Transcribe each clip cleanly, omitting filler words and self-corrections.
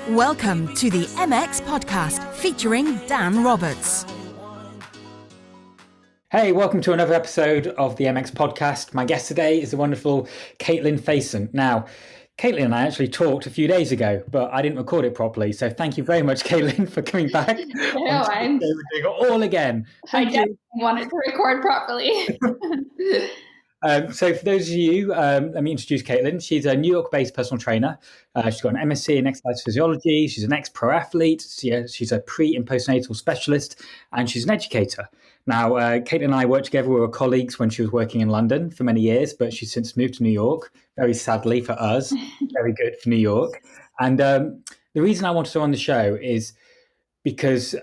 Welcome to the MX podcast featuring Dan Roberts. Hey, welcome to another episode of the MX podcast. My guest today is the wonderful Katelyn Faison. Now, Katelyn and I actually talked a few days ago, but I didn't record it properly. So thank you very much, Katelyn, for coming back. No, we're doing it all again. I definitely wanted to record properly. So for those of you, let me introduce Katelyn. She's a New York-based personal trainer. She's got an MSc in exercise physiology. She's an ex-pro athlete. She's a pre- and postnatal specialist, and she's an educator. Now, Katelyn and I worked together. We were colleagues when she was working in London for many years, but she's since moved to New York, very sadly for us, very good for New York. And the reason I wanted her on the show is because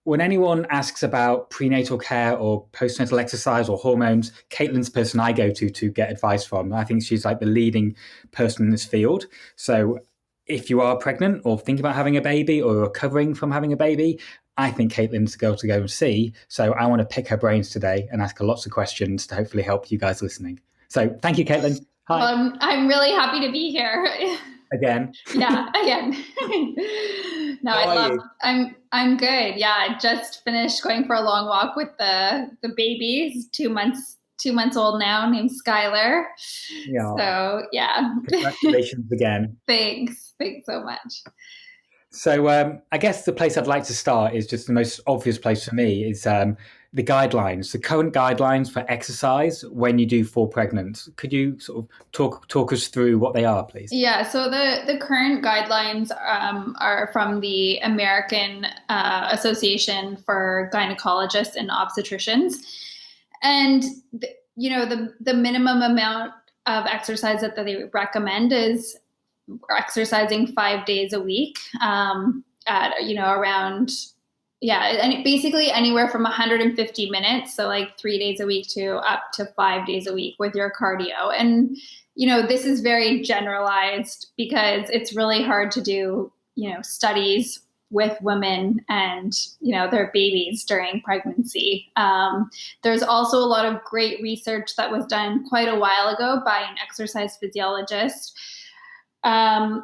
when anyone asks about prenatal care or postnatal exercise or hormones, Katelyn's the person I go to get advice from. I think she's like the leading person in this field. So if you are pregnant or thinking about having a baby or recovering from having a baby, I think Katelyn's the girl to go and see. So I want to pick her brains today and ask her lots of questions to hopefully help you guys listening. So thank you, Katelyn. Hi. I'm really happy to be here. Again. Yeah, again. I'm good. Yeah, I just finished going for a long walk with the babies, 2 months old now, named Skylar. Yeah. So yeah. Congratulations again. Thanks so much. So I guess the place I'd like to start is just the most obvious place for me is the guidelines, the current guidelines for exercise when you do fall pregnant. Could you sort of talk us through what they are, please? Yeah, so the current guidelines are from the American Association for Gynecologists and Obstetricians. And, the minimum amount of exercise that they recommend is exercising 5 days a week at, around, and basically anywhere from 150 minutes. So like 3 days a week to up to 5 days a week with your cardio. And, this is very generalized because it's really hard to do, studies with women and, their babies during pregnancy. There's also a lot of great research that was done quite a while ago by an exercise physiologist. And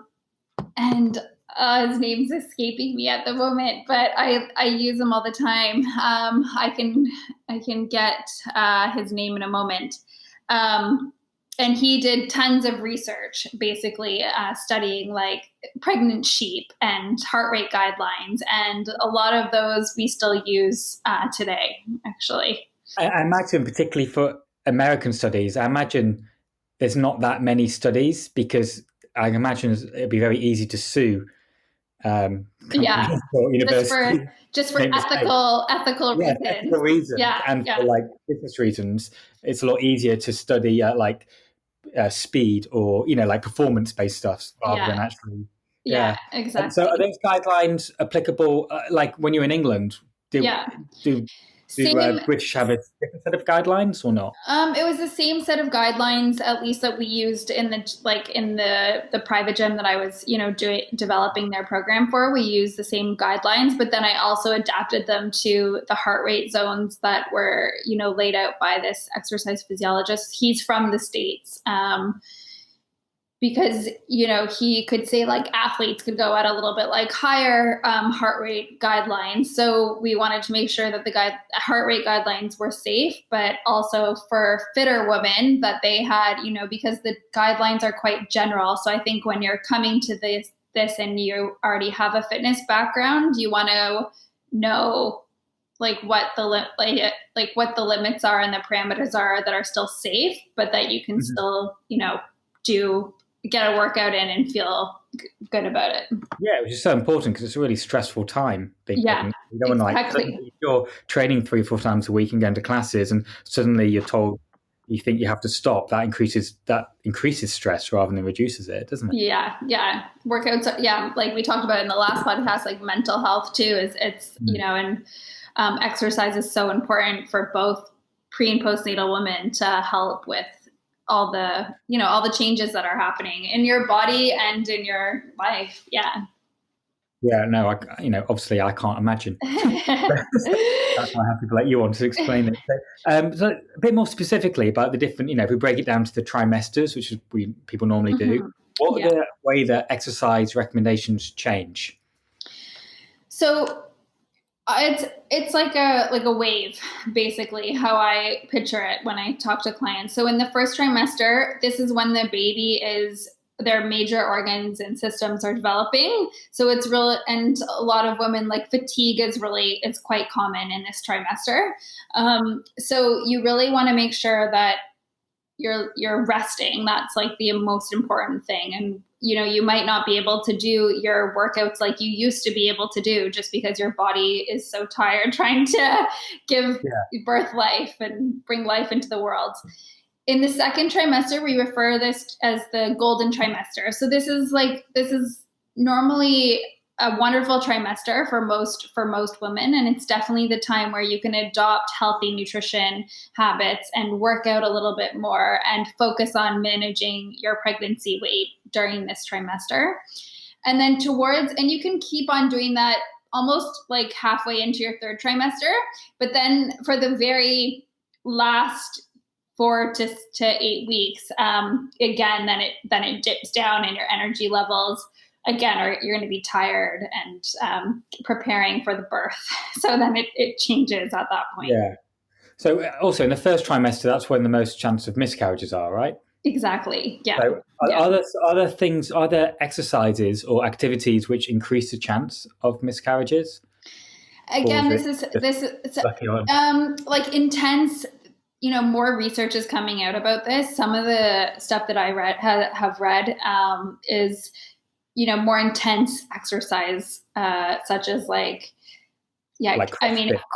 his name's escaping me at the moment, but I use him all the time. I can get his name in a moment. And he did tons of research, basically studying like pregnant sheep and heart rate guidelines. And a lot of those we still use today, actually. I imagine particularly for American studies, I imagine there's not that many studies because I imagine it'd be very easy to sue. Just for ethical reasons. Ethical reasons. For like business reasons, it's a lot easier to study speed or like performance-based stuff rather than actually. Yeah, exactly. And so are those guidelines applicable? Like when you're in England, do British have a different set of guidelines or not? It was the same set of guidelines, at least that we used in the private gym that I was, developing their program for. We used the same guidelines, but then I also adapted them to the heart rate zones that were, laid out by this exercise physiologist. He's from the States. Because, he could say like athletes could go at a little bit like higher heart rate guidelines. So we wanted to make sure that the heart rate guidelines were safe, but also for fitter women that they had, because the guidelines are quite general. So I think when you're coming to this and you already have a fitness background, you want to know like what the limits are and the parameters are that are still safe, but that you can still, get a workout in and feel good about it. Yeah, which is so important because it's a really stressful time. You don't exactly. Want you're training 3-4 times a week and going to classes, and suddenly you're told you think you have to stop. That increases stress rather than reduces it, doesn't it? Yeah. Workouts. Yeah, like we talked about in the last podcast, like mental health too. And exercise is so important for both pre and postnatal women to help with all the changes that are happening in your body and in your life. Yeah. Yeah, no, obviously I can't imagine. That's why I have to let you on to explain it. So a bit more specifically about the different, if we break it down to the trimesters, which is people normally do. What are the way that exercise recommendations change? So it's like a wave, basically, how I picture it when I talk to clients. So in the first trimester, this is when the baby their major organs and systems are developing. So it's real, and a lot of women, like, fatigue is quite common in this trimester. So you really want to make sure that you're resting. That's like the most important thing. And you might not be able to do your workouts like you used to be able to do, just because your body is so tired trying to give birth life and bring life into the world. In the second trimester, we refer this as the golden trimester. So this is normally a wonderful trimester for most women, and it's definitely the time where you can adopt healthy nutrition habits and work out a little bit more and focus on managing your pregnancy weight during this trimester. And then and you can keep on doing that almost like halfway into your third trimester, but then for the very last 4 to 8 weeks, again, then it dips down in your energy levels again, or you're going to be tired and preparing for the birth. So then it changes at that point. Yeah. So also in the first trimester, that's when the most chance of miscarriages are, right? Exactly. Yeah. So are there exercises or activities which increase the chance of miscarriages? Again, this is like intense. More research is coming out about this. Some of the stuff that I have read is more intense exercise, such as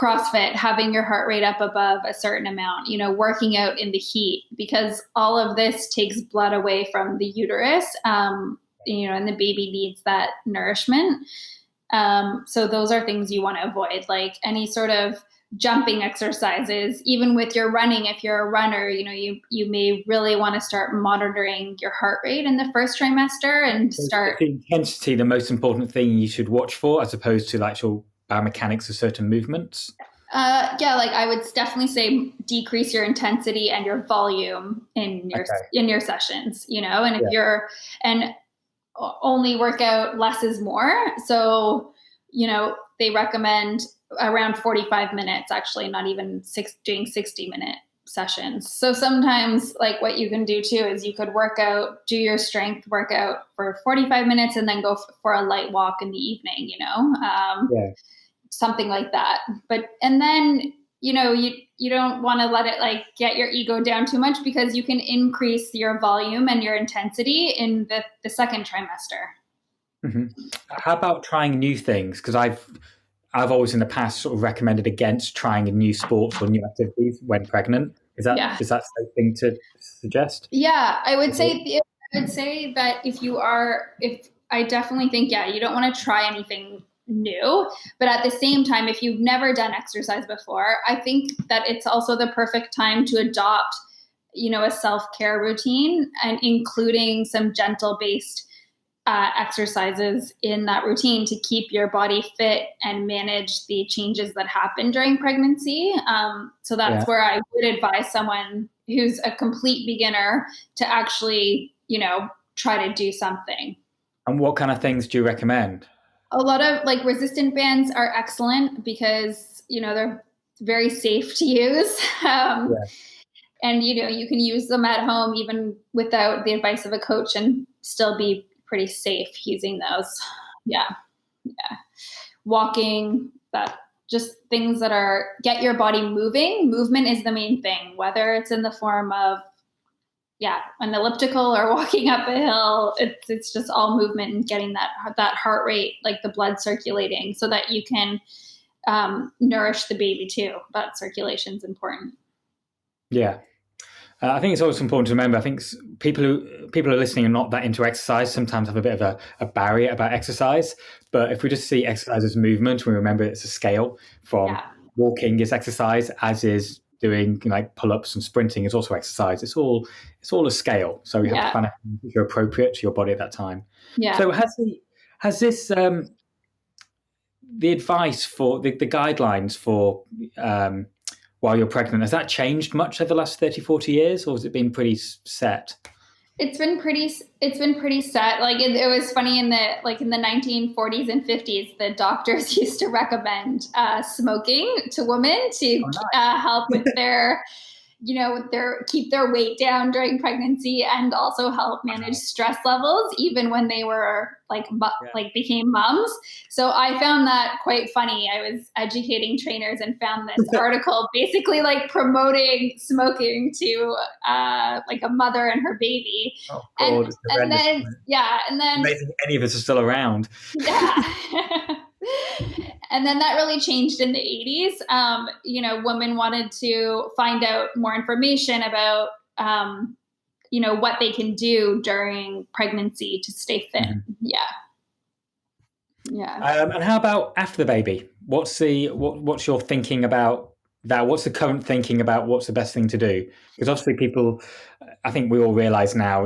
CrossFit, having your heart rate up above a certain amount, working out in the heat, because all of this takes blood away from the uterus, and the baby needs that nourishment. So those are things you want to avoid, like any sort of jumping exercises. Even with your running, if you're a runner, you may really want to start monitoring your heart rate in the first trimester and start the intensity, the most important thing you should watch for, as opposed to the actual biomechanics of certain movements. I would definitely say decrease your intensity and your volume in your sessions, and if you're only work out less is more. So, they recommend around 45 minutes, actually, not even doing 60-minute sessions. So sometimes, like, what you can do too is you could do your strength workout for 45 minutes and then go for a light walk in the evening, something like that. And then, you don't want to let it get your ego down too much, because you can increase your volume and your intensity in the second trimester. Mm-hmm. How about trying new things? Because I've always in the past sort of recommended against trying new sports or new activities when pregnant. Is that the thing to suggest? Yeah, I would say that if I definitely think, you don't want to try anything new, but at the same time, if you've never done exercise before, I think that it's also the perfect time to adopt, a self-care routine, and including some gentle based exercises in that routine to keep your body fit and manage the changes that happen during pregnancy. So that's where I would advise someone who's a complete beginner to actually, try to do something. And what kind of things do you recommend? A lot of resistant bands are excellent because, they're very safe to use. And, you can use them at home even without the advice of a coach and still be pretty safe using those. Yeah. Walking, just things that get your body moving. Movement is the main thing, whether it's in the form of, an elliptical or walking up a hill. It's just all movement and getting that heart rate, like the blood circulating, so that you can nourish the baby too. That circulation is important. Yeah. I think it's also important to remember, I think people who are listening are not that into exercise sometimes have a bit of a barrier about exercise. But if we just see exercise as movement, we remember it's a scale from walking is exercise, as is doing pull-ups and sprinting is also exercise. It's all a scale. So you have to find out if you're appropriate to your body at that time. Yeah. So has this the advice for the guidelines for while you're pregnant, has that changed much over the last 30, 40 years, or has it been pretty set? It's been pretty set. Like it was funny in the 1940s and 50s, the doctors used to recommend smoking to women to help with their, keep their weight down during pregnancy and also help manage stress levels, even when they were became moms. So I found that quite funny. I was educating trainers and found this article basically like promoting smoking to like a mother and her baby. Oh, God, and then amazing any of us are still around. Yeah. And then that really changed in the 80s. Women wanted to find out more information about, what they can do during pregnancy to stay fit. Mm-hmm. Yeah. And how about after the baby? What's your thinking about that? What's the current thinking about what's the best thing to do? Because obviously people, I think we all realize now,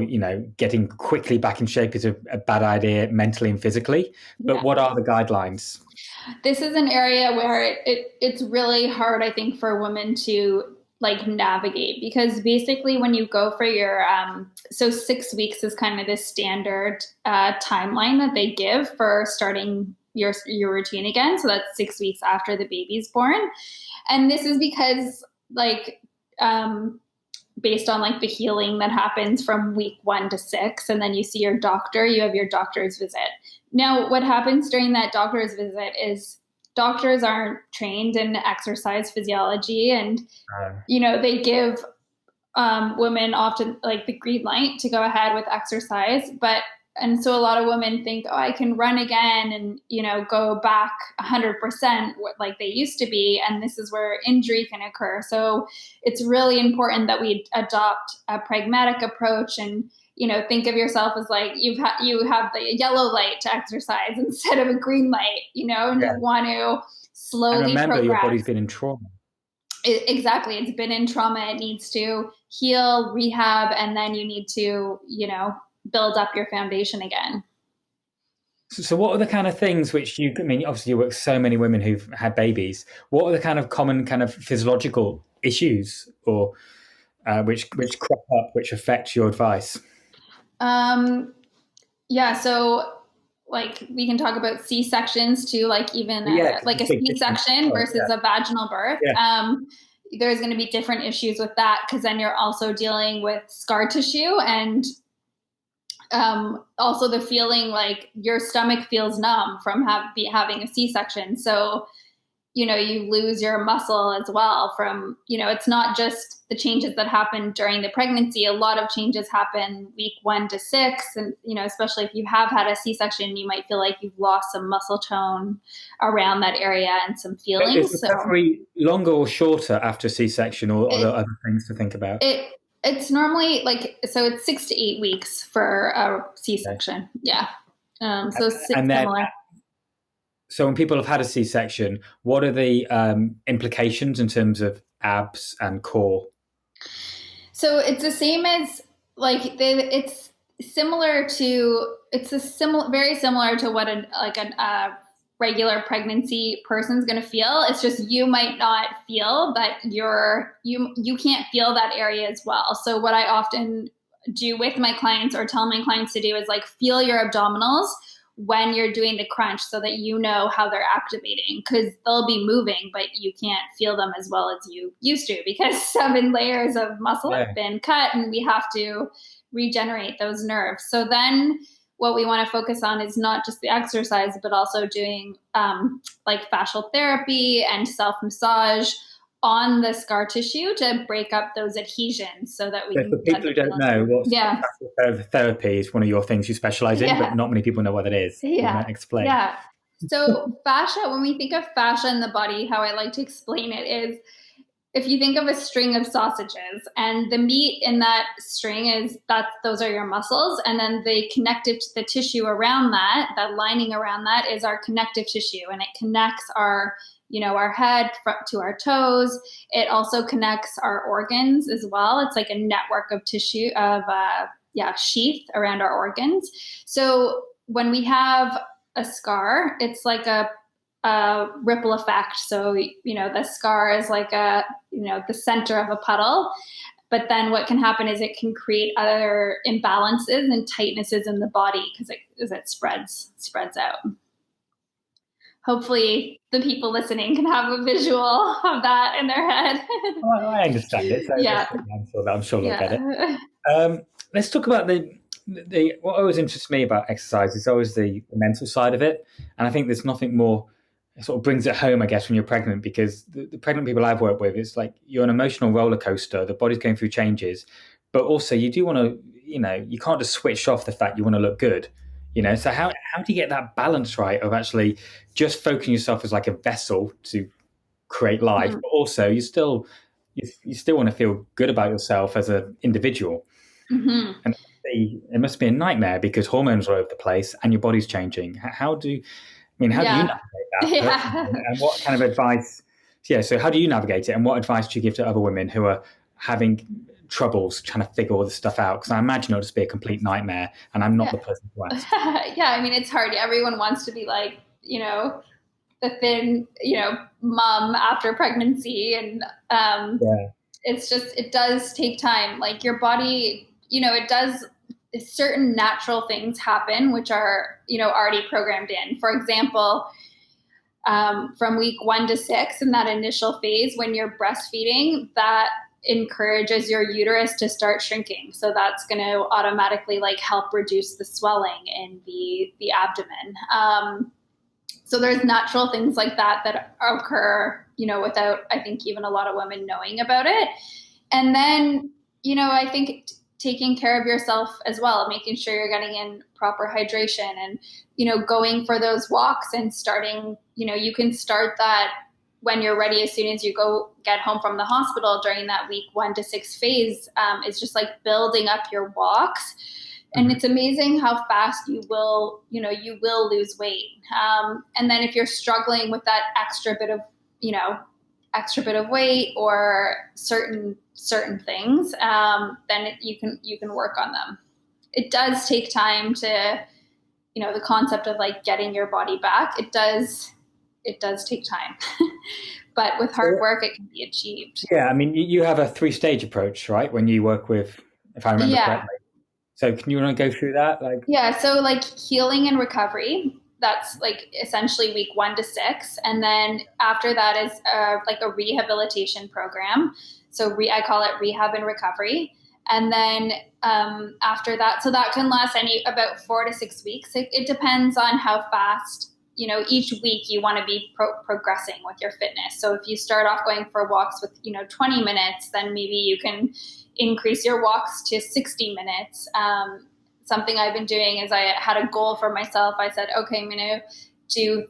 getting quickly back in shape is a bad idea mentally and physically. But what are the guidelines? This is an area where it's really hard, I think, for women to navigate, because basically when you go for your, so 6 weeks is kind of the standard timeline that they give for starting your routine again. So that's 6 weeks after the baby's born. And this is because based on the healing that happens from week 1 to 6, and then you see your doctor, you have your doctor's visit. Now, what happens during that doctor's visit is doctors aren't trained in exercise physiology, and they give women often the green light to go ahead with exercise, and so a lot of women think, I can run again and go back 100% like they used to be, and this is where injury can occur. So it's really important that we adopt a pragmatic approach and think of yourself as you have the yellow light to exercise instead of a green light, and you want to slowly and remember progress. Your body's been in trauma. Exactly. It's been in trauma. It needs to heal, rehab, and then you need to, build up your foundation again. So what are the kind of things obviously you work with so many women who've had babies. What are the kind of common kind of physiological issues or which crop up, which affect your advice? So we can talk about C-sections too, a C-section versus a vaginal birth. Yeah. There's going to be different issues with that, because then you're also dealing with scar tissue and also the feeling your stomach feels numb from having a C-section. So, you lose your muscle as well from, it's not just the changes that happen during the pregnancy. A lot of changes happen week 1 to 6. And, especially if you have had a C-section, you might feel like you've lost some muscle tone around that area and some feelings. Is the recovery longer or shorter after C-section, or are there other things to think about? It's normally so it's 6 to 8 weeks for a C-section. Yeah. So similar. So when people have had a C-section, what are the implications in terms of abs and core? So it's the same as it's very similar to what a regular pregnancy person's going to feel. It's just you might not feel that you can't feel that area as well. So what I often do with my clients or tell my clients to do is feel your abdominals when you're doing the crunch, so that how they're activating, because they'll be moving, but you can't feel them as well as you used to, because 7 layers of muscle have been cut and we have to regenerate those nerves. So then what we want to focus on is not just the exercise, but also doing fascial therapy and self-massage on the scar tissue to break up those adhesions, so that we can. For people who don't know, what fascial therapy is, one of your things you specialize in, but not many people know what it is. Yeah. Explain. Yeah. So fascia, when we think of fascia in the body, how I like to explain it is, if you think of a string of sausages, and the meat in that string those are your muscles, and then the connective to the tissue around that lining around that is our connective tissue, and it connects our head to our toes. It also connects our organs as well. It's like a network of tissue sheath around our organs. So when we have a scar, it's like a ripple effect. So, the scar is the center of a puddle, But then what can happen is it can create other imbalances and tightnesses in the body because it spreads out. Hopefully the people listening can have a visual of that in their head. Well, I understand it. So Yeah. I'm sure they'll get it. Let's talk about the what always interests me about exercise is always the mental side of it. And I think there's nothing more sort of brings it home, I guess, when you're pregnant, because the pregnant people I've worked with, it's like you're an emotional roller coaster. The body's going through changes, but also you do want to, you can't just switch off the fact you want to look good. So how do you get that balance right of actually just focusing yourself as like a vessel to create life, but also you still want to feel good about yourself as an individual. And it must be a nightmare because hormones are all over the place and your body's changing. How do you navigate that? And what kind of advice? So how do you navigate it, and what advice do you give to other women who are having troubles trying to figure all this stuff out? Because I imagine it'll just be a complete nightmare, and I'm not the person to ask. It's hard. Everyone wants to be like, the thin, mom after pregnancy. And it's just, it does take time. Like your body, it does, certain natural things happen, which are, already programmed in. For example, from week 1 to 6 in that initial phase, when you're breastfeeding, that encourages your uterus to start shrinking. So that's going to automatically help reduce the swelling in the abdomen. So there's natural things like that occur, without, I think, even a lot of women knowing about it. And then, I think taking care of yourself as well, making sure you're getting in proper hydration and, going for those walks and starting, you can start that when you're ready, as soon as you get home from the hospital during that week 1 to 6 phase, is just building up your walks. And it's amazing how fast you will lose weight. And then if you're struggling with that extra bit of weight or certain things, then you can work on them. It does take time to, the concept of getting your body back. It does take time, but with hard work, it can be achieved. Yeah. I mean, you have a 3-stage approach, right? When you work with, if I remember correctly. So can you want to go through that? So healing and recovery, that's essentially week 1 to 6. And then after that is a rehabilitation program. So I call it rehab and recovery. And then after that, so that can last about 4 to 6 weeks. It depends on how fast, each week you want to be progressing with your fitness. So if you start off going for walks with, 20 minutes, then maybe you can increase your walks to 60 minutes. Something I've been doing is I had a goal for myself. I said, okay, I'm going to do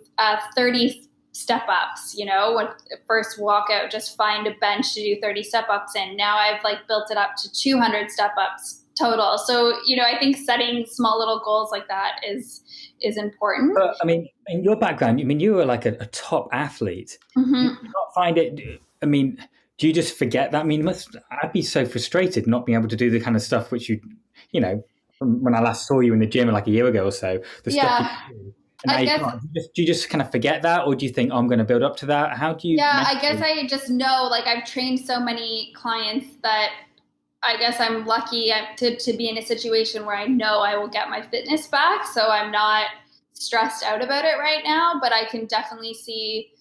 30 step ups, when first walk out, just find a bench to do 30 step ups in. Now I've built it up to 200 step ups total. So, I think setting small little goals like that is important. But I mean, in your background, you were a top athlete. You not find it, do you just forget that? I'd be so frustrated not being able to do the kind of stuff which when I last saw you in the gym a year ago or so, stuff you do. And do you just kind of forget that, or do you think, I'm going to build up to that? How do you? Yeah, I guess I just know, I've trained so many clients that I guess I'm lucky to be in a situation where I know I will get my fitness back. So I'm not stressed out about it right now, but I can definitely see,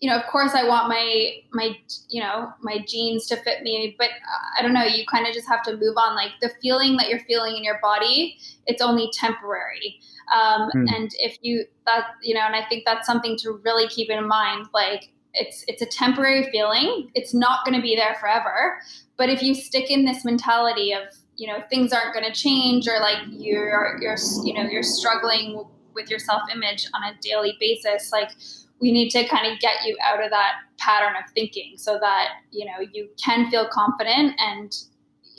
of course I want my jeans to fit me, but I don't know, you kind of just have to move on. The feeling that you're feeling in your body, it's only temporary. And if and I think that's something to really keep in mind. It's a temporary feeling. It's not going to be there forever. But if you stick in this mentality of, things aren't going to change, or you're struggling with your self-image on a daily basis, we need to kind of get you out of that pattern of thinking so that, you can feel confident and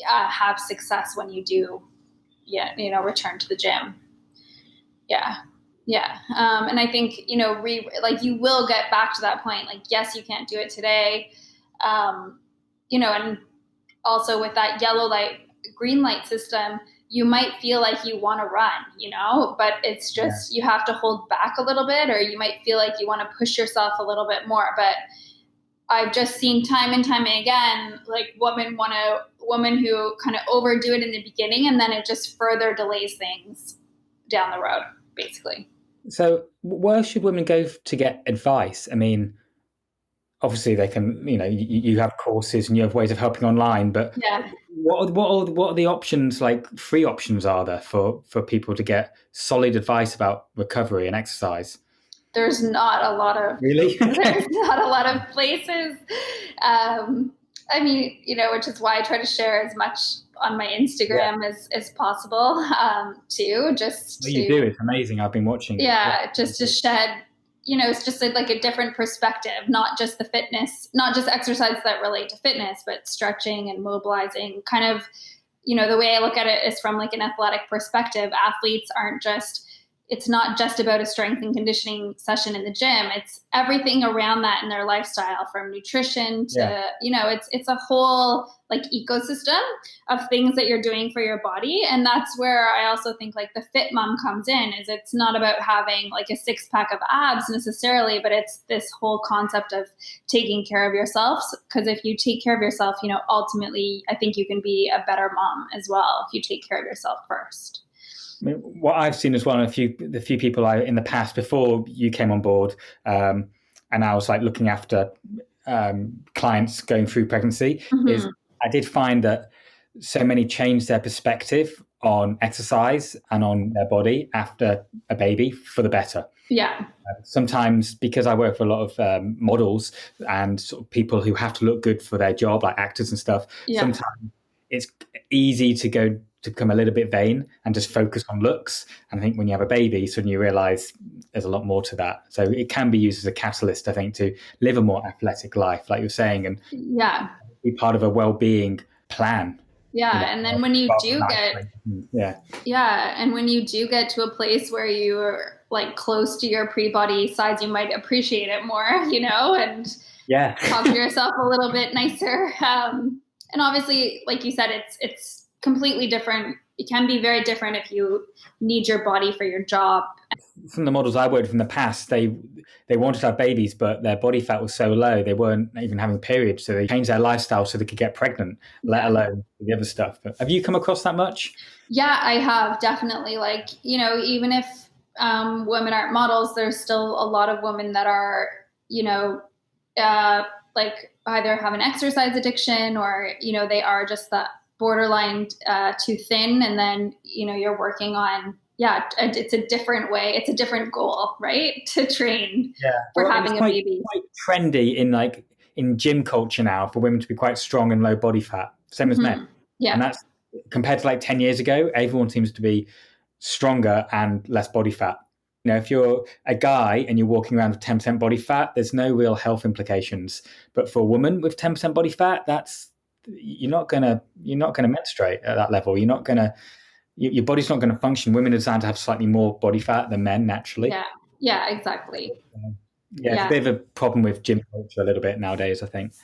have success when you do, return to the gym. Yeah. And I think, you will get back to that point. Yes, you can't do it today. And also with that yellow light, green light system, you might feel like you want to run, but it's just, you have to hold back a little bit, or you might feel like you want to push yourself a little bit more. But I've just seen time and time again, like women who kind of overdo it in the beginning, and then it just further delays things down the road, basically. So where should women go to get advice? I mean, obviously they can, you have courses and you have ways of helping online, but what are the options, like free options are there for people to get solid advice about recovery and exercise? There's not a lot of Really? There's not a lot of places. I mean, which is why I try to share as much on my Instagram as possible, too. Just what you do is amazing. I've been watching. Yeah, just to shed, it's just like a different perspective, not just the fitness, not just exercises that relate to fitness, but stretching and mobilizing. Kind of, the way I look at it is from like an athletic perspective. Athletes it's not just about a strength and conditioning session in the gym. It's everything around that in their lifestyle, from nutrition to, it's a whole like ecosystem of things that you're doing for your body. And that's where I also think like the fit mom comes in, is it's not about having like a 6-pack of abs necessarily, but it's this whole concept of taking care of yourself. Because if you take care of yourself, ultimately I think you can be a better mom as well if you take care of yourself first. I mean, what I've seen as well, and the few people in the past before you came on board, and I was like looking after clients going through pregnancy, is I did find that so many changed their perspective on exercise and on their body after a baby for the better. Yeah. Sometimes because I work for a lot of models and sort of people who have to look good for their job, like actors and stuff. Yeah. Sometimes it's easy to become a little bit vain and just focus on looks. And I think when you have a baby, suddenly you realize there's a lot more to that. So it can be used as a catalyst, I think, to live a more athletic life, like you're saying, and be part of a well-being plan. And then when you do and when you do get to a place where you're like close to your pre-body size, you might appreciate it more, and talk to yourself a little bit nicer. And obviously, like you said, it's completely different. It can be very different if you need your body for your job. From the models I worked with in the past, they wanted to have babies, but their body fat was so low, they weren't even having periods. So they changed their lifestyle so they could get pregnant, let alone the other stuff. But have you come across that much? Yeah, I have, definitely. Like, even if women aren't models, there's still a lot of women that are, like either have an exercise addiction or, they are just that borderline too thin. And then, you're working on, it's a different way. It's a different goal, right? To train for having a baby. It's quite trendy in gym culture now for women to be quite strong and low body fat, same as men. Yeah. And that's compared to like 10 years ago, everyone seems to be stronger and less body fat. If you're a guy and you're walking around with 10% body fat, there's no real health implications. But for a woman with 10% body fat, you're not gonna menstruate at that level. Your body's not gonna function. Women are designed to have slightly more body fat than men naturally. Yeah, exactly. It's a bit of a problem with gym culture a little bit nowadays, I think.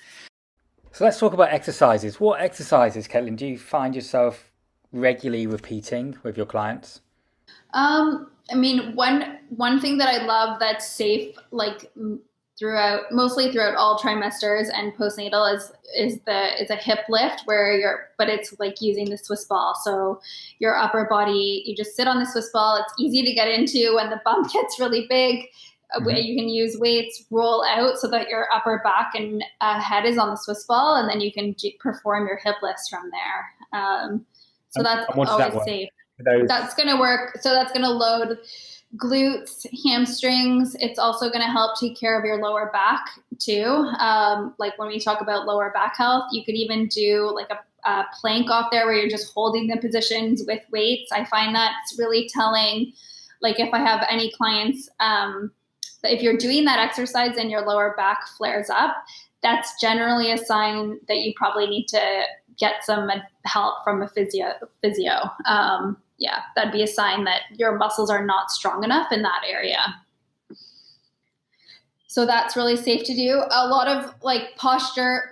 So let's talk about exercises. What exercises, Katelyn, do you find yourself regularly repeating with your clients? I mean, one thing that I love that's safe, like mostly throughout all trimesters and postnatal is a hip lift but it's like using the Swiss ball. So your upper body, you just sit on the Swiss ball. It's easy to get into when the bump gets really big. You can use weights, roll out so that your upper back and head is on the Swiss ball, and then you can perform your hip lifts from there. So that's always safe. That's going to work. So that's going to load glutes, hamstrings. It's also going to help take care of your lower back too. Like when we talk about lower back health, you could even do like a plank off there where you're just holding the positions with weights. I find that's really telling. Like if I have any clients, if you're doing that exercise and your lower back flares up, that's generally a sign that you probably need to get some help from a physio. That'd be a sign that your muscles are not strong enough in that area. So that's really safe to do. A lot of like posture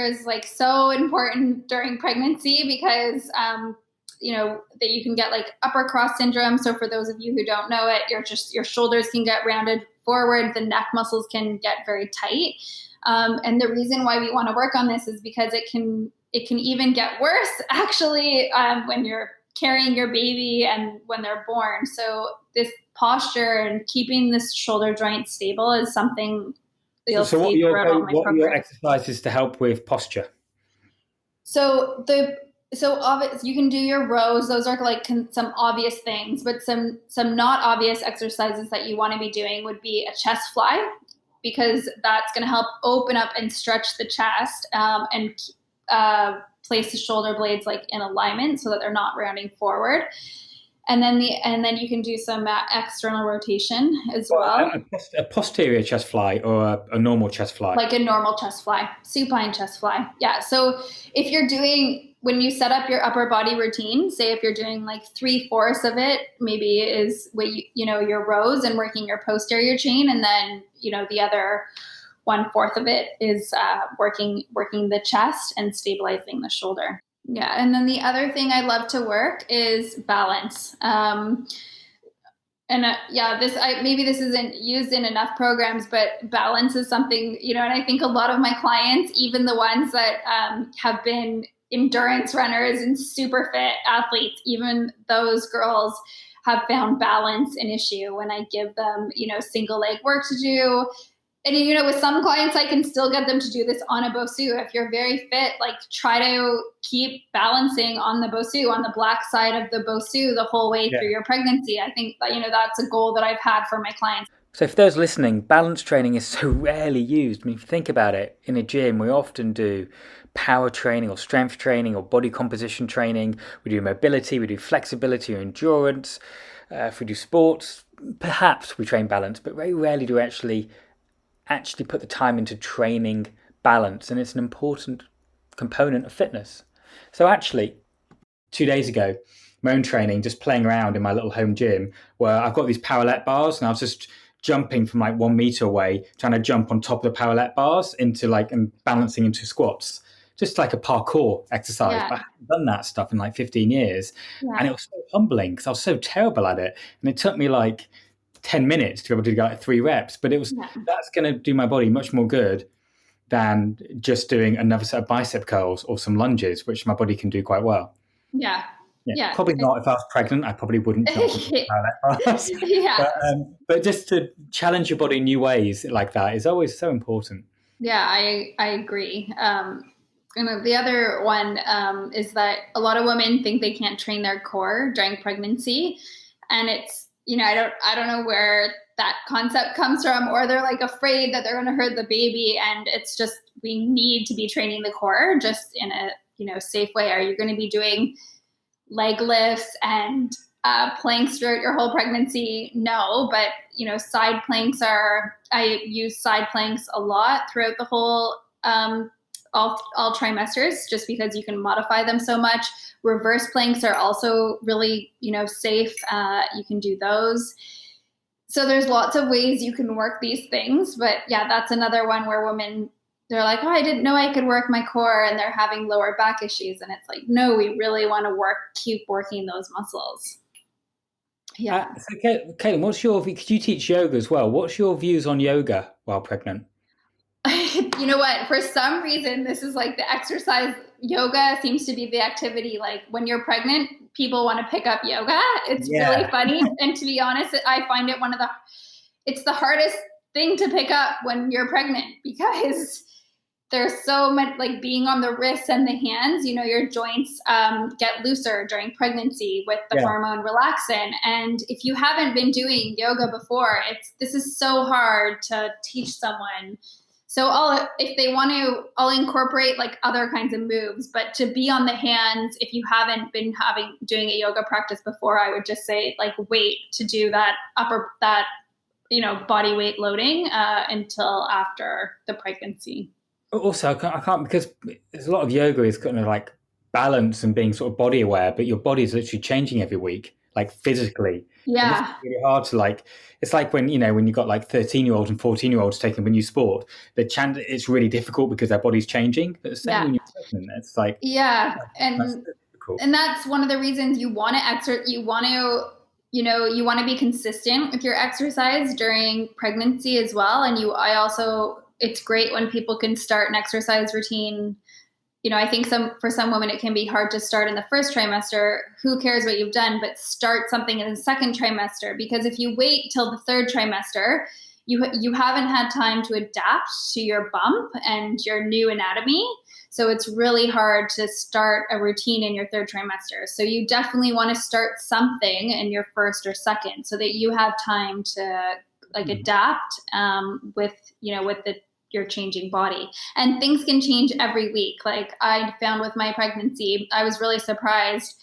is like so important during pregnancy because, that you can get like upper cross syndrome. So for those of you who don't know it, your shoulders can get rounded forward, the neck muscles can get very tight. And the reason why we want to work on this is because it can even get worse actually when you're carrying your baby and when they're born. So this posture and keeping this shoulder joint stable is something you'll see throughout all my what are your programs. exercises to help with posture? So you can do your rows. Those are like some obvious things, but some not obvious exercises that you want to be doing would be a chest fly, because that's going to help open up and stretch the chest and place the shoulder blades like in alignment so that they're not rounding forward. And then you can do some external rotation as well. A posterior chest fly or a normal chest fly? Like a normal chest fly, supine chest fly. Yeah. So if you're doing, when you set up your upper body routine, say if you're doing like 3/4 of it, maybe is your rows and working your posterior chain, and then the other 1/4 of it is working the chest and stabilizing the shoulder. Yeah. And then the other thing I love to work is balance. Maybe this isn't used in enough programs, but balance is something, and I think a lot of my clients, even the ones that have been endurance runners and super fit athletes, even those girls have found balance an issue when I give them, single leg work to do. And, with some clients, I can still get them to do this on a BOSU. If you're very fit, like try to keep balancing on the BOSU, on the black side of the BOSU the whole way through your pregnancy. I think that, that's a goal that I've had for my clients. So for those listening, balance training is so rarely used. I mean, if you think about it, in a gym, we often do power training or strength training or body composition training. We do mobility, we do flexibility or endurance. If we do sports, perhaps we train balance, but very rarely do we actually put the time into training balance, and it's an important component of fitness. So actually, 2 days ago, my own training, just playing around in my little home gym, where I've got these powerlet bars, and I was just jumping from like 1 meter away, trying to jump on top of the powerlet bars and balancing into squats, just like a parkour exercise. Yeah. But I haven't done that stuff in like 15 years, and it was so humbling because I was so terrible at it, and it took me like 10 minutes to be able to get 3 reps, but that's going to do my body much more good than just doing another set of bicep curls or some lunges, which my body can do quite well. Yeah. Probably not if I was pregnant. I probably wouldn't jump but just to challenge your body in new ways like that is always so important. Yeah, I agree. And the other one is that a lot of women think they can't train their core during pregnancy, and it's I don't know where that concept comes from, or they're like afraid that they're going to hurt the baby. And it's just, we need to be training the core just in a, safe way. Are you going to be doing leg lifts and planks throughout your whole pregnancy? No, but side planks I use side planks a lot throughout the whole, all trimesters, just because you can modify them so much. Reverse planks are also really, safe. You can do those. So there's lots of ways you can work these things. But yeah, that's another one where women, they're like, oh, I didn't know I could work my core, and they're having lower back issues. And it's like, no, we really want to keep working those muscles. Yeah. So Katelyn, because you teach yoga as well, what's your views on yoga while pregnant? You know what? For some reason, this is like the exercise. Yoga seems to be the activity. Like when you're pregnant, people want to pick up yoga. It's really funny. And to be honest, I find it it's the hardest thing to pick up when you're pregnant, because there's so much, like being on the wrists and the hands, your joints get looser during pregnancy with the hormone relaxin. And if you haven't been doing yoga before, this is so hard to teach someone. So if they want to, I'll incorporate like other kinds of moves, but to be on the hands, if you haven't been doing a yoga practice before, I would just say like wait to do that body weight loading until after the pregnancy. Also, I can't because there's a lot of yoga is kind of like balance and being sort of body aware, but your body's literally changing every week, like physically. Yeah. It's really hard to it's like when you got like 13-year-olds and 14-year-olds taking up a new sport, it's really difficult because their body's changing. But the same when you're pregnant, it's like, and that's one of the reasons you want to you want to be consistent with your exercise during pregnancy as well. And it's great when people can start an exercise routine. I think for some women, it can be hard to start in the first trimester. Who cares what you've done, but start something in the second trimester, because if you wait till the third trimester, you haven't had time to adapt to your bump and your new anatomy. So it's really hard to start a routine in your third trimester. So you definitely want to start something in your first or second, so that you have time to adapt with your changing body. And things can change every week. Like I found with my pregnancy, I was really surprised.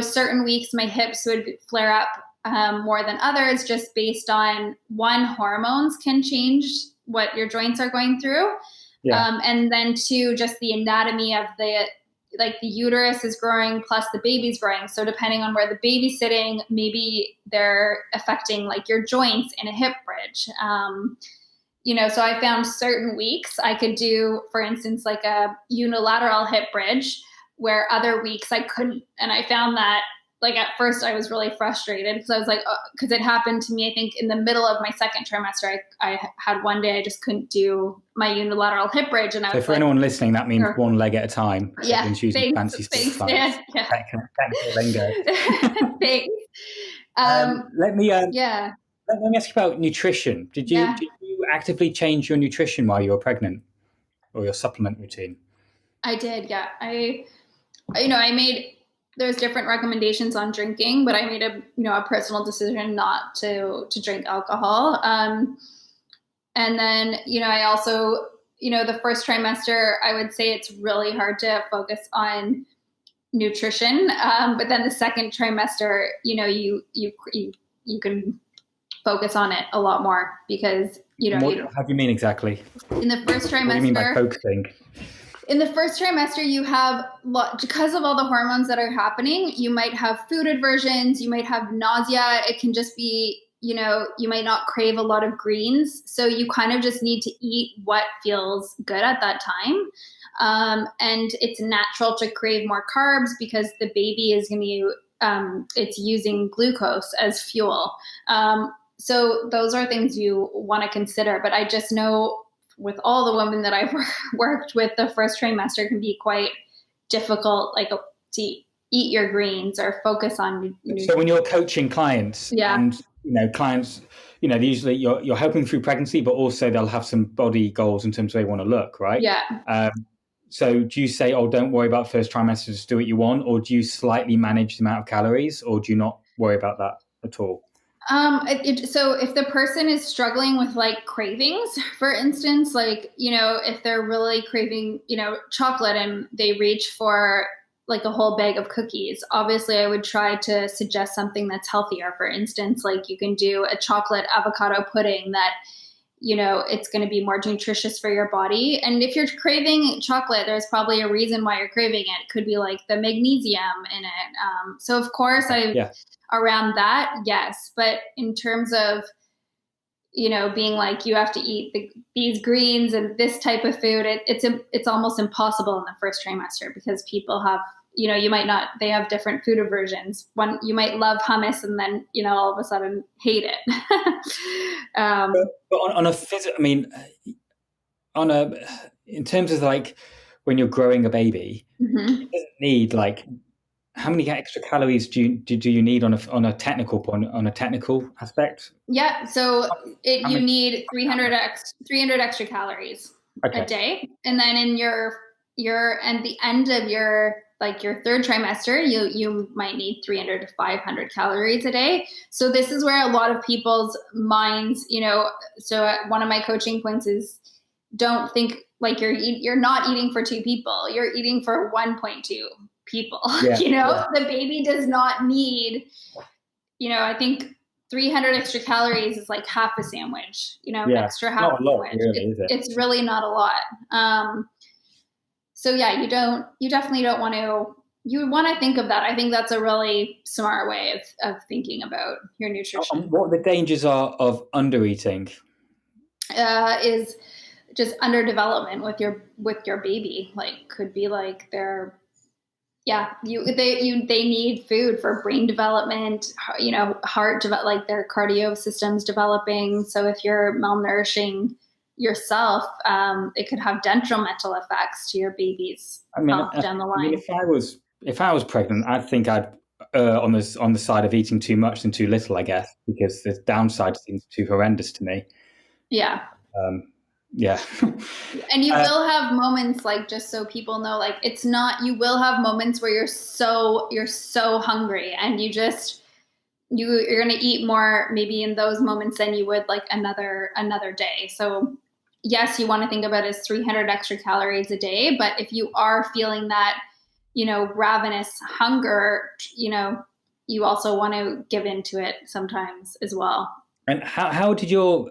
Certain weeks my hips would flare up more than others, just based on, one, hormones can change what your joints are going through. Yeah. And then two, just the anatomy of the uterus is growing plus the baby's growing. So depending on where the baby's sitting, maybe they're affecting your joints in a hip bridge. So I found certain weeks I could do, for instance, a unilateral hip bridge, where other weeks I couldn't. And I found that at first I was really frustrated, because I was because it happened to me, I think in the middle of my second trimester, I had one day I just couldn't do my unilateral hip bridge. And for anyone listening, that means one leg at a time. Yeah. Thanks, thanks. Yeah. Technical lingo. Thanks. Let me ask you about nutrition. Did you actively change your nutrition while you were pregnant, or your supplement routine? I did. Yeah. There's different recommendations on drinking, but I made a personal decision not to drink alcohol. And then, I also, the first trimester, I would say it's really hard to focus on nutrition. But then the second trimester, you can focus on it a lot more, because, how do you mean exactly? In the first trimester. What do you mean by focusing? In the first trimester, you have, because of all the hormones that are happening, you might have food aversions, you might have nausea. It can just be, you might not crave a lot of greens. So you kind of just need to eat what feels good at that time. And it's natural to crave more carbs, because the baby is going to, it's using glucose as fuel. So those are things you want to consider. But I just know, with all the women that I've worked with, the first trimester can be quite difficult, to eat your greens or focus on nutrition. So when you're coaching clients, and clients, usually you're helping through pregnancy, but also they'll have some body goals in terms of they want to look, right? Yeah. So do you say, oh, don't worry about first trimester, just do what you want, or do you slightly manage the amount of calories, or do you not worry about that at all? So if the person is struggling with cravings, for instance, if they're really craving, chocolate, and they reach for a whole bag of cookies, obviously I would try to suggest something that's healthier. For instance, you can do a chocolate avocado pudding that, it's going to be more nutritious for your body. And if you're craving chocolate, there's probably a reason why you're craving it. It could be the magnesium in it. So of course around that, yes. But in terms of, being you have to eat these greens and this type of food, it's almost impossible in the first trimester, because people have, they have different food aversions. One, you might love hummus and then, all of a sudden hate it. But in terms of when you're growing a baby, it doesn't need how many extra calories do you need on a technical point, on a technical aspect? Yeah, so you need 300 extra calories a day, and then in your at the end of your third trimester, you might need 300 to 500 calories a day. So this is where a lot of people's minds, so one of my coaching points is, don't think you're not eating for two people, you're eating for 1.2 people. The baby does not need, I think 300 extra calories is half a sandwich, extra half a sandwich. Really, is it? It's really not a lot. So you definitely don't want to, you want to think of that. I think that's a really smart way of thinking about your nutrition. What the dangers are of under eating? Is just underdevelopment with your baby. Could be they're Yeah, they need food for brain development, like their cardio system's developing. So if you're malnourishing yourself, it could have detrimental effects to your baby's health down the line. If I was pregnant, I think I'd on the side of eating too much than too little, I guess, because the downside seems too horrendous to me. Yeah. Yeah. And you will have moments, like, just so people know, like, it's not, you will have moments where you're so hungry and you're going to eat more maybe in those moments than you would like another day. So yes, you want to think about it as 300 extra calories a day, but if you are feeling that, ravenous hunger, you also want to give into it sometimes as well. And how did your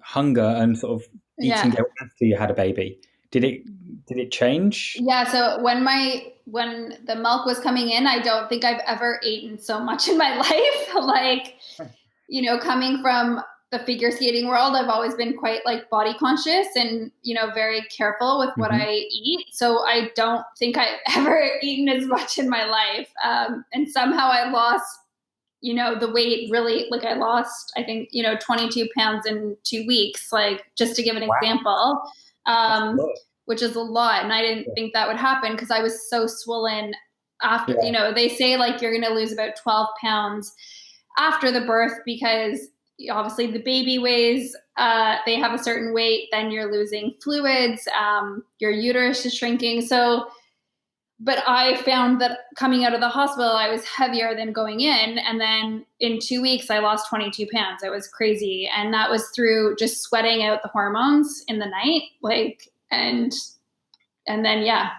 hunger and sort of eating go after you had a baby? Did it change? Yeah. So when the milk was coming in, I don't think I've ever eaten so much in my life. Like, coming from the figure skating world, I've always been quite like body conscious and, very careful with what I eat. So I don't think I've ever eaten as much in my life. And somehow I lost, the weight really, like I lost, I think, 22 pounds in 2 weeks, like just to give an example, which is a lot. And I didn't think that would happen because I was so swollen after, they say like you're going to lose about 12 pounds after the birth because obviously the baby weighs, they have a certain weight, then you're losing fluids, your uterus is shrinking. So, but I found that coming out of the hospital, I was heavier than going in. And then in 2 weeks, I lost 22 pounds. It was crazy. And that was through just sweating out the hormones in the night. Like, and then, yeah.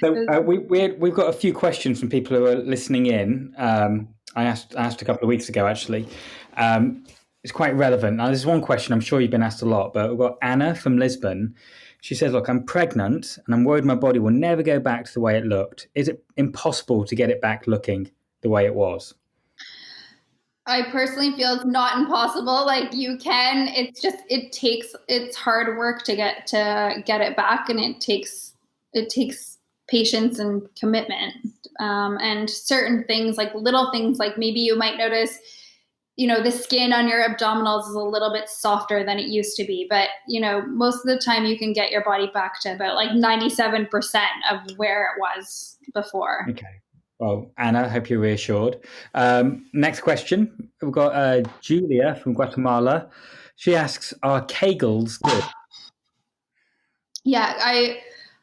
So we've got a few questions from people who are listening in. I asked a couple of weeks ago, actually. It's quite relevant. Now, there's one question I'm sure you've been asked a lot, but we've got Anna from Lisbon. She says, look, I'm pregnant and I'm worried my body will never go back to the way it looked. Is it impossible to get it back looking the way it was? I personally feel it's not impossible. Like you can, it's hard work to get it back, and it takes patience and commitment. And certain things, like little things, like maybe you might notice, the skin on your abdominals is a little bit softer than it used to be. But, most of the time you can get your body back to about like 97% of where it was before. Okay. Well, Anna, I hope you're reassured. Next question. We've got Julia from Guatemala. She asks, are kegels good? Yeah,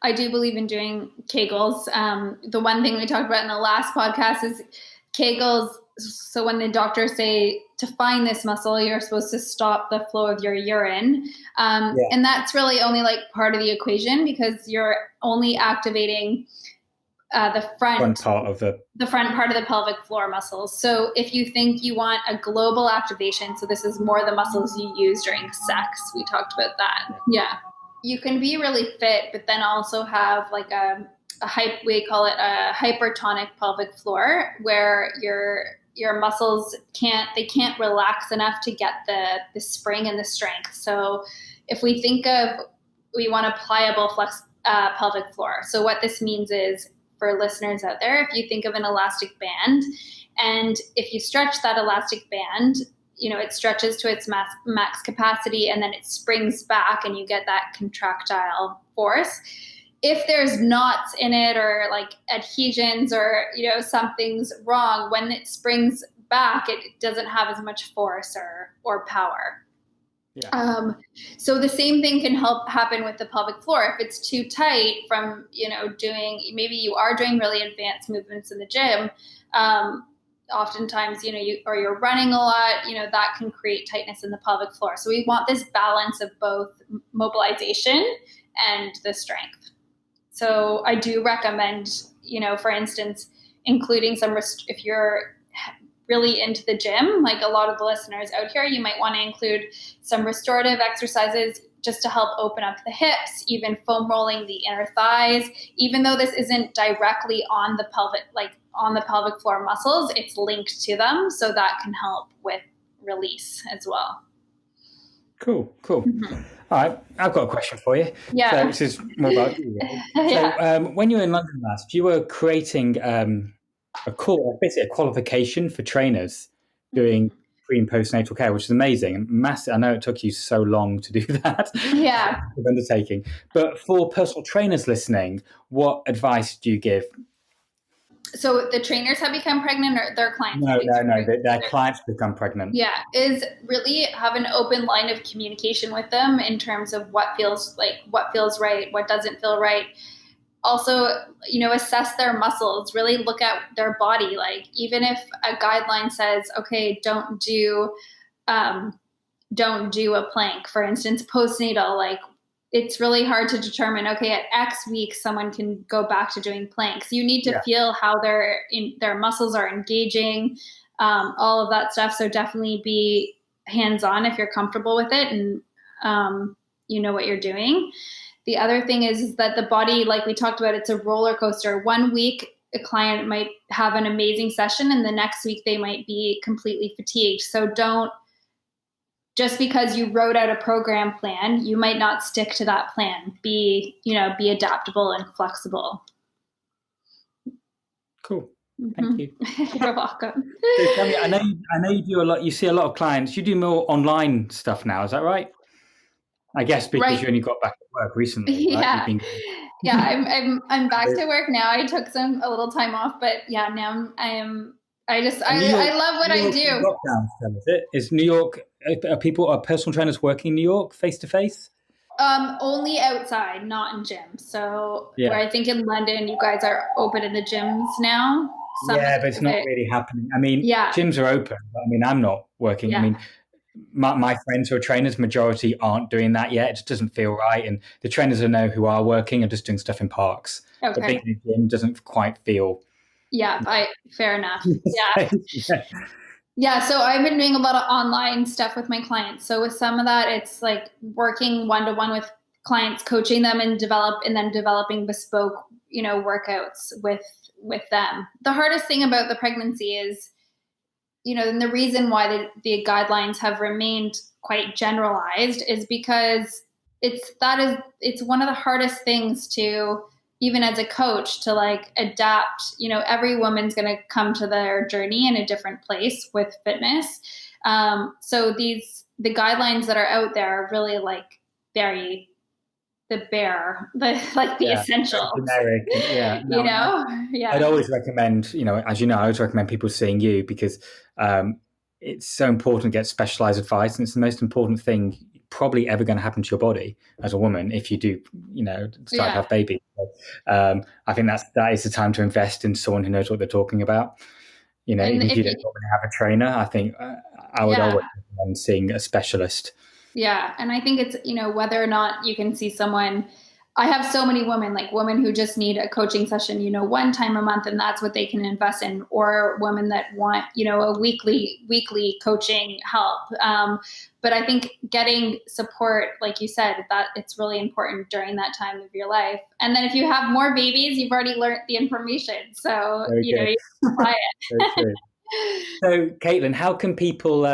I do believe in doing kegels. The one thing we talked about in the last podcast is kegels. So when the doctors say to find this muscle, you're supposed to stop the flow of your urine. And that's really only like part of the equation because you're only activating the front part of the pelvic floor muscles. So if you think you want a global activation, so this is more the muscles you use during sex. We talked about that. Yeah. You can be really fit, but then also have like we call it a hypertonic pelvic floor, where your muscles can't relax enough to get the spring and the strength. So if we think we want a pliable flex pelvic floor. So what this means is, for listeners out there, if you think of an elastic band, and if you stretch that elastic band, it stretches to its max capacity and then it springs back and you get that contractile force. If there's knots in it or like adhesions or, something's wrong, when it springs back, it doesn't have as much force or power. Yeah. So the same thing can happen with the pelvic floor. If it's too tight from, maybe you are doing really advanced movements in the gym, oftentimes, you're running a lot, that can create tightness in the pelvic floor. So we want this balance of both mobilization and the strength. So I do recommend, for instance, including if you're really into the gym, like a lot of the listeners out here, you might want to include some restorative exercises just to help open up the hips, even foam rolling the inner thighs. Even though this isn't directly on the pelvic floor muscles, it's linked to them. So that can help with release as well. Cool. Mhm. All right, I've got a question for you. Yeah. So this is more about you, really. Yeah. So when you were in London last, you were creating basically a qualification for trainers doing pre and postnatal care, which is amazing. Massive. I know it took you so long to do that. Yeah. Massive undertaking. But for personal trainers listening, what advice do you give? So the trainers have become pregnant, or their clients? No. Their clients become pregnant. Yeah, is really have an open line of communication with them in terms of what feels right, what doesn't feel right. Also, assess their muscles, really look at their body. Like, even if a guideline says, okay, don't do a plank, for instance, postnatal, like, it's really hard to determine, okay, at X weeks, someone can go back to doing planks. You need to feel how their muscles are engaging, all of that stuff. So definitely be hands-on if you're comfortable with it, and you know what you're doing. The other thing is that the body, like we talked about, it's a roller coaster. 1 week, a client might have an amazing session, and the next week they might be completely fatigued. So just because you wrote out a program plan, you might not stick to that plan. Be adaptable and flexible. Cool. Thank you. You're welcome. So tell me, I know you do a lot. You see a lot of clients. You do more online stuff now. Is that right? I guess because you only got back to work recently. Yeah. Right? I'm back to work now. I took a little time off, but yeah, now I love what I do. Lockdown still, is it? Is New York, are personal trainers working in New York face to face? Only outside, not in gyms. So where I think in London, you guys are open in the gyms now. But it's not really happening. I mean, gyms are open, but I mean, I'm not working. I mean, my friends who are trainers, majority aren't doing that yet. It just doesn't feel right. And the trainers I know who are working are just doing stuff in parks. Okay. But being in the gym doesn't quite feel. Yeah, fair enough. Yeah. Yeah, so I've been doing a lot of online stuff with my clients. So with some of that, it's like working one-to-one with clients, coaching them and developing bespoke, workouts with them. The hardest thing about the pregnancy is, and the reason why the guidelines have remained quite generalized is because it's one of the hardest things to, even as a coach, to like adapt. Every woman's going to come to their journey in a different place with fitness. So the guidelines that are out there are really like very the essentials. Generic. Yeah. No, I'd always recommend, as you know, I always recommend people seeing you because it's so important to get specialized advice, and it's the most important thing probably ever going to happen to your body as a woman if you do, start to have babies. So, I think that is the time to invest in someone who knows what they're talking about. Even if you don't normally have a trainer, I think I would always recommend seeing a specialist. Yeah, and I think it's, whether or not you can see someone. I have so many women who just need a coaching session, one time a month, and that's what they can invest in, or women that want, a weekly coaching help. But I think getting support, like you said, that it's really important during that time of your life. And then if you have more babies, you've already learned the information. So, you can apply it. So, Katelyn, how can people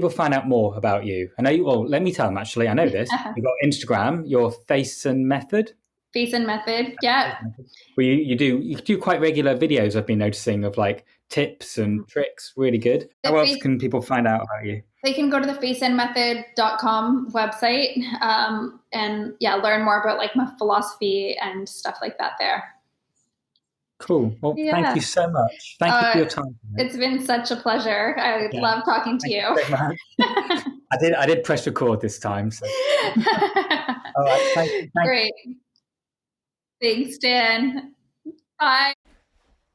find out more about you? I know you. Well, let me tell them. Actually, I know this. You've got Instagram. Your Faison Method. Faison Method. Yeah. Well, you do quite regular videos. I've been noticing of like tips and tricks. Really good. How else can people find out about you? They can go to the faisonmethod.com website and learn more about like my philosophy and stuff like that there. Cool. Well, thank you so much. Thank you for your time. It's been such a pleasure. I love talking to you. I did press record this time. So. All right. Thank you. Great. Thanks, Dan. Bye.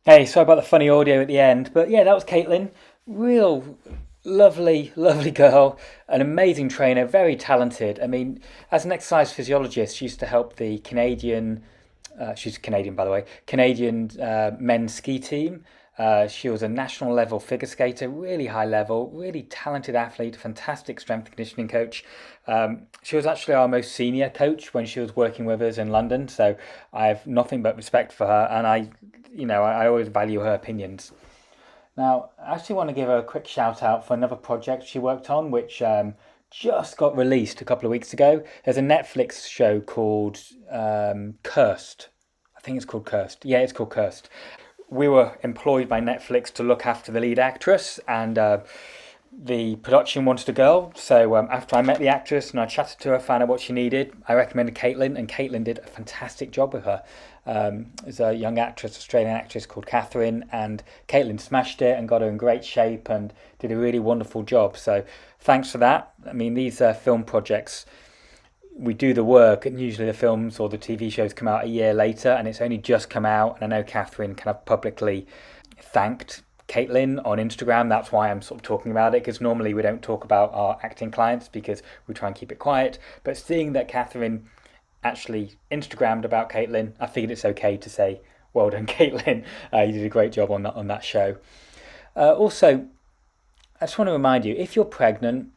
Hey, sorry about the funny audio at the end, but yeah, that was Katelyn. Real lovely girl, an amazing trainer, very talented. I mean, as an exercise physiologist, she used to help the Canadian. She's Canadian, by the way. Canadian men's ski team. She was a national level figure skater, really high level, really talented athlete, fantastic strength and conditioning coach. She was actually our most senior coach when she was working with us in London. So I have nothing but respect for her, and I always value her opinions. Now, I actually want to give her a quick shout out for another project she worked on, which just got released a couple of weeks ago. There's a Netflix show called Cursed. I think it's called Cursed. Yeah, it's called Cursed. We were employed by Netflix to look after the lead actress, and the production wanted a girl. So after I met the actress and I chatted to her, found out what she needed, I recommended Katelyn, and Katelyn did a fantastic job with her. There's a young actress, Australian actress called Katherine, and Katelyn smashed it and got her in great shape and did a really wonderful job. So thanks for that. I mean, these film projects, we do the work, and usually the films or the TV shows come out a year later, and it's only just come out. And I know Katherine kind of publicly thanked Katelyn on Instagram. That's why I'm sort of talking about it, because normally we don't talk about our acting clients because we try and keep it quiet. But seeing that Katherine actually Instagrammed about Katelyn, I figured it's okay to say, well done, Katelyn. You did a great job on that show. Also, I just want to remind you, if you're pregnant,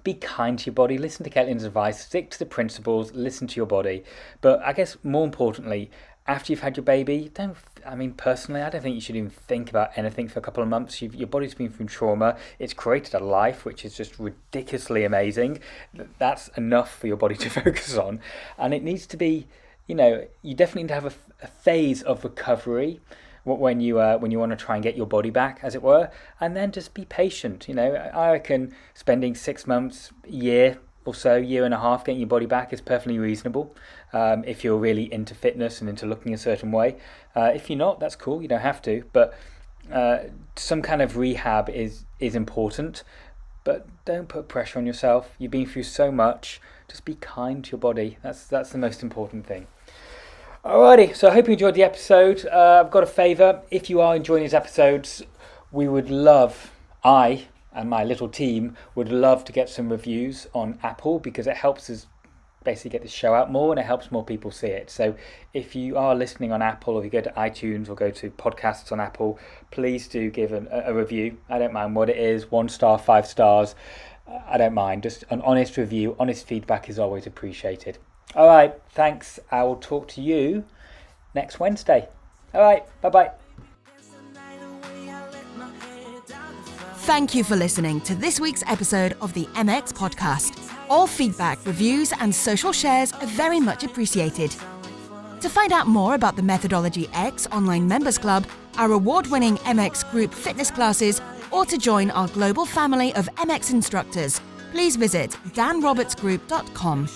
be kind to your body. Listen to Katelyn's advice. Stick to the principles. Listen to your body. But I guess more importantly, after you've had your baby, personally, I don't think you should even think about anything for a couple of months. Your body's been through trauma. It's created a life which is just ridiculously amazing. That's enough for your body to focus on. And it needs to be, you definitely need to have a phase of recovery when you want to try and get your body back, as it were. And then just be patient. I reckon spending 6 months, a year or so, year and a half, getting your body back is perfectly reasonable. If you're really into fitness and into looking a certain way. If you're not, that's cool, you don't have to, but some kind of rehab is important, but don't put pressure on yourself. You've been through so much. Just be kind to your body. That's the most important thing. Alrighty, so I hope you enjoyed the episode. I've got a favour. If you are enjoying these episodes, we would love, I and my little team would love to get some reviews on Apple, because it helps us basically get this show out more and it helps more people see it. So if you are listening on Apple, or if you go to iTunes or go to podcasts on Apple, please do give a review. I don't mind what it is, 1 star, 5 stars. I don't mind. Just an honest review, honest feedback is always appreciated. All right, thanks. I will talk to you next Wednesday. All right, bye-bye. Thank you for listening to this week's episode of the MX Podcast. All feedback, reviews, and social shares are very much appreciated. To find out more about the Methodology X Online Members Club, our award-winning MX Group fitness classes, or to join our global family of MX instructors, please visit danrobertsgroup.com.